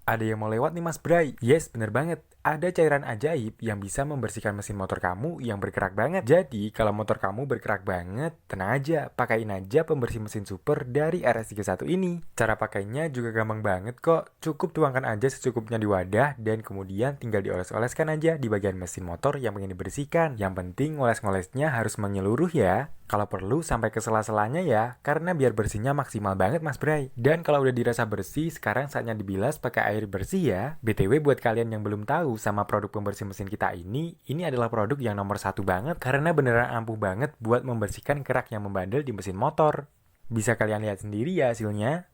Ada yang mau lewat nih Mas Bray? Yes, bener banget. Ada cairan ajaib yang bisa membersihkan mesin motor kamu yang bergerak banget. Jadi, kalau motor kamu bergerak banget, tenang aja, pakaiin aja pembersih mesin super dari RS31 ini. Cara pakainya juga gampang banget kok. Cukup tuangkan aja secukupnya di wadah dan kemudian tinggal dioles-oleskan aja di bagian mesin motor yang ingin dibersihkan. Yang penting ngoles-ngolesnya harus menyeluruh ya. Kalau perlu sampai ke sela-selanya ya, karena biar bersihnya maksimal banget Mas Bray. Dan kalau udah dirasa bersih, sekarang saatnya dibilas pakai air bersih ya. BTW buat kalian yang belum tahu sama produk pembersih mesin kita ini adalah produk yang nomor satu banget karena beneran ampuh banget buat membersihkan kerak yang membandel di mesin motor. Bisa kalian lihat sendiri ya hasilnya.